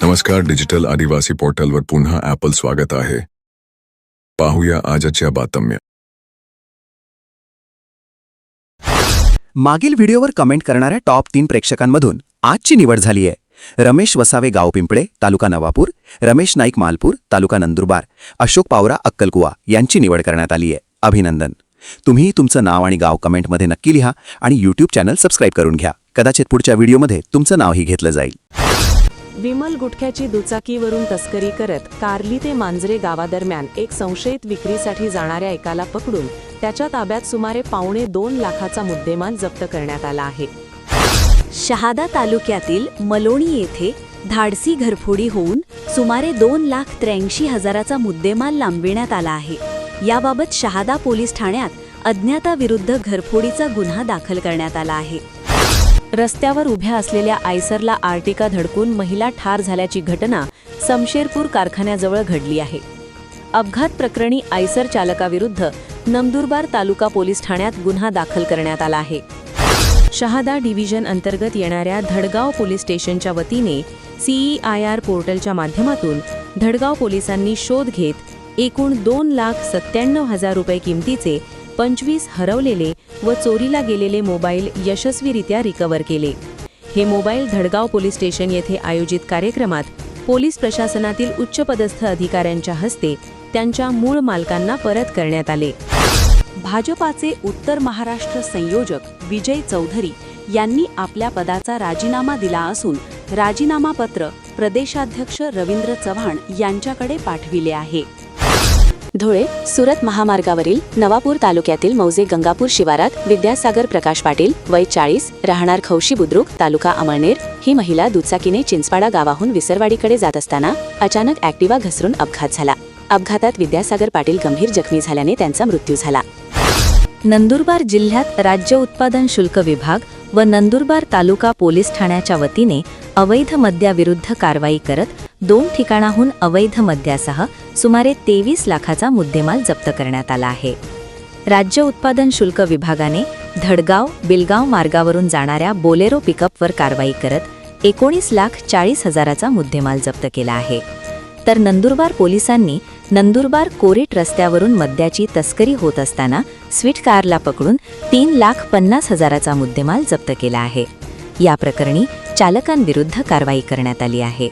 नमस्कार, डिजिटल आदिवासी पोर्टलवर पुन्हा ॲपल स्वागत आहे. पाहूया आजच्या बातम्या. मागील व्हिडिओवर कमेंट करणाऱ्या टॉप 3 प्रेक्षकांमधून आजची निवड झाली आहे. रमेश वसावे गाव पिंपळे तालुका नवापूर, रमेश नाईक मालपूर तालुका नंदुरबार, अशोक पावरा अक्कलकुवा यांची निवड करण्यात आली आहे. अभिनंदन. तुम्ही तुमचं नाव आणि गाव कमेंटमध्ये नक्की लिहा आणि यूट्यूब चॅनल सबस्क्राईब करून घ्या. कदाचित पुढच्या व्हिडिओमध्ये तुमचं नावही घेतलं जाईल. विमल गुटख्याची दुचाकीवरून तस्करी करत कार्ली ते मांजरे गावादरम्यान एक संशयित विक्रीसाठी जाणाऱ्या एकाला पकडून त्याच्या ताब्यात सुमारे 1.25 लाखाचा मुद्देमाल जप्त करण्यात आला आहे. शहादा तालुक्यातील मलोणी येथे धाडसी घरफोडी होऊन सुमारे 2,83,000चा मुद्देमाल लांबविण्यात आला आहे. याबाबत शहादा पोलीस ठाण्यात अज्ञाताविरुद्ध घरफोडीचा गुन्हा दाखल करण्यात आला आहे. रस्त्यावर उभ्या असलेल्या आयसरला आर्टिका धडकून महिला ठार झाल्याची घटना समशेरपूर कारखान्याजवळ घडली आहे. अपघात प्रकरणी आयसर चालकाविरुद्ध नंदुरबार तालुका पोलीस ठाण्यात गुन्हा दाखल करण्यात आला आहे. शहादा डिव्हिजन अंतर्गत येणाऱ्या धडगाव पोलीस स्टेशनच्या वतीने CEIR पोर्टलच्या माध्यमातून धडगाव पोलिसांनी शोध घेत एकूण 2,97,000 रुपये किमतीचे 25 हरवलेले व चोरीला गेलेले मोबाईल यशस्वीरित्या रिकव्हर केले. हे मोबाईल धडगाव पोलीस स्टेशन येथे आयोजित कार्यक्रमात पोलीस प्रशासनातील उच्चपदस्थ अधिकाऱ्यांच्या हस्ते त्यांच्या मूळ मालकांना परत करण्यात आले. भाजपाचे उत्तर महाराष्ट्र संयोजक विजय चौधरी यांनी आपल्या पदाचा राजीनामा दिला असून राजीनामा पत्र प्रदेशाध्यक्ष रवींद्र चव्हाण यांच्याकडे पाठविले आहे. धुळे सुरत महामार्गावरील नवापूर तालुक्यातील मौजे गंगापूर शिवारात विद्यासागर प्रकाश पाटील वय 40 राहणार खौशी बुद्रुक तालुका अमळनेर ही महिला दुचाकीने चिंचपाडा गावाहून विसरवाडीकडे जात असताना अचानक ॲक्टिवा घसरून अपघात झाला. अपघातात विद्यासागर पाटील गंभीर जखमी झाल्याने त्यांचा मृत्यू झाला. नंदुरबार जिल्ह्यात राज्य उत्पादन शुल्क विभाग व नंदुरबार तालुका पोलीस ठाण्याच्या वतीने अवैध मद्याविरुद्ध कारवाई करत 2 ठिकाणाहून अवैध मद्यासह सुमारे 23 लाखाचा मुद्देमाल जप्त करण्यात आला आहे. राज्य उत्पादन शुल्क विभागाने धडगाव बिलगाव मार्गावरून जाणाऱ्या बोलेरो पिकअपवर कारवाई करत 19,40,000चा मुद्देमाल जप्त केला आहे. तर नंदुरबार पोलिसांनी नंदुरबार कोरेट रस्त्यावरून मद्याची तस्करी होत असताना स्विफ्ट कारला पकडून 3,50,000चा मुद्देमाल जप्त केला आहे. या प्रकरणी चालकांविरुद्ध कारवाई करण्यात आली आहे.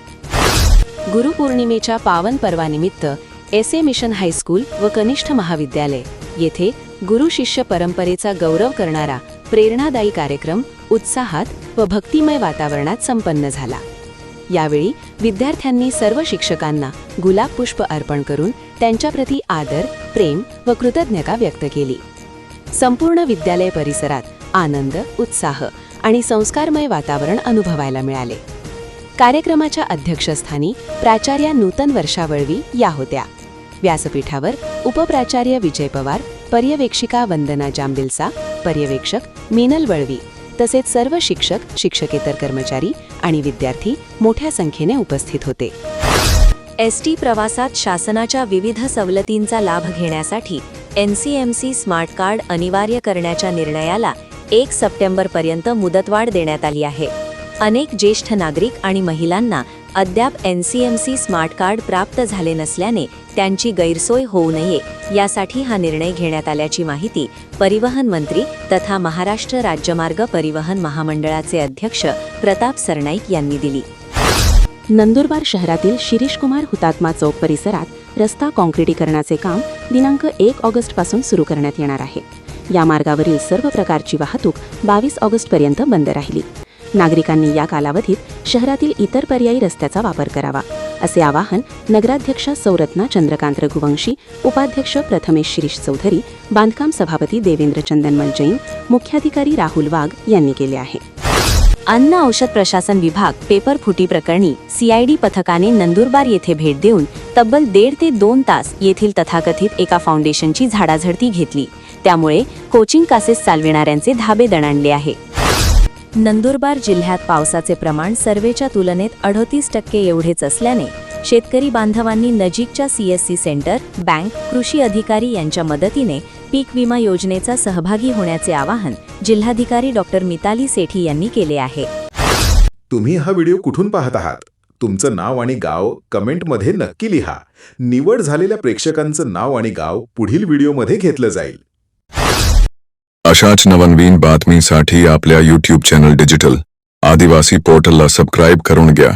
गुरुपौर्णिमेच्या पावन पर्वानिमित्त SA मिशन हायस्कूल व कनिष्ठ महाविद्यालय येथे गुरु शिष्य परंपरेचा गौरव करणारा प्रेरणादायी कार्यक्रम उत्साहात व भक्तिमय वातावरणात संपन्न झाला. यावेळी विद्यार्थ्यांनी सर्व शिक्षकांना गुलाब पुष्प अर्पण करून त्यांच्याप्रती आदर, प्रेम व कृतज्ञता व्यक्त केली. संपूर्ण विद्यालय परिसरात आनंद, उत्साह आणि संस्कारमय वातावरण अनुभवायला मिळाले. कार्यक्रमाच्या अध्यक्षस्थानी प्राचार्या नूतन वर्षावळवी या होत्या. व्यासपीठावर उपप्राचार्य विजय पवार, पर्यवेक्षिका वंदना जांबिलसा, पर्यवेक्षक मीनल वळवी तसेच सर्व शिक्षक, शिक्षकेतर कर्मचारी आणि विद्यार्थी मोठ्या संख्येने उपस्थित होते. ST प्रवासात शासनाच्या विविध सवलतींचा लाभ घेण्यासाठी NCMC स्मार्ट कार्ड अनिवार्य करण्याच्या निर्णयाला 1 सप्टेंबरपर्यंत मुदतवाढ देण्यात आली आहे. अनेक ज्येष्ठ नागरिक आणि महिलांना अद्याप NCMC स्मार्ट कार्ड प्राप्त झाले नसल्याने त्यांची गैरसोय होऊ नये यासाठी हा निर्णय घेण्यात आल्याची माहिती परिवहन मंत्री तथा महाराष्ट्र राज्यमार्ग परिवहन महामंडळाचे अध्यक्ष प्रताप सरनाईक यांनी दिली. नंदुरबार शहरातील शिरीषकुमार हुतात्मा चौक परिसरात रस्ता काँक्रिटीकरणाचे काम दिनांक 1 ऑगस्टपासून सुरू करण्यात येणार आहे. या मार्गावरील सर्व प्रकारची वाहतूक 22 ऑगस्टपर्यंत बंद राहिली. नागरिकांनी या कालावधीत शहरातील इतर पर्यायी रस्त्याचा वापर करावा असे आवाहन नगराध्यक्षा सौरत्ना चंद्रकांत रघुवंशी, उपाध्यक्ष प्रथमेश शिरीष चौधरी, बांधकाम सभापती देवेंद्र चंदनमल जैन, मुख्याधिकारी राहुल वाघ यांनी केले आहे. अन्न औषध प्रशासन विभाग पेपर फुटी प्रकरणी CID पथकाने नंदुरबार येथे भेट देऊन तब्बल 1.5 ते 2 तास येथील तथाकथित एका फाउंडेशनची झाडाझडती घेतली. त्यामुळे कोचिंग क्लासेस चालविणाऱ्यांचे धाबे दणाणले आहे. नंदुरबार जिल्ह्यात पावसाचे प्रमाण सर्वेच्या तुलनेत 38% एवढेच असल्याने शेतकरी बांधवांनी नजीकच्या CSC सेंटर, बँक, कृषी अधिकारी यांच्या मदतीने पीक विमा योजनेचा सहभागी होण्याचे आवाहन जिल्हाधिकारी डॉ. मिताली सेठी यांनी केले आहे. तुम्ही हा व्हिडिओ कुठून पाहत आहात? तुमचं नाव आणि गाव कमेंटमध्ये नक्की लिहा. निवड झालेल्या प्रेक्षकांचं नाव आणि गाव पुढील व्हिडिओमध्ये घेतलं जाईल. अशाच नवनवीन बातमीसाठी आपल्या यूट्यूब चॅनल डिजिटल आदिवासी पोर्टलला सबस्क्राईब करून घ्या.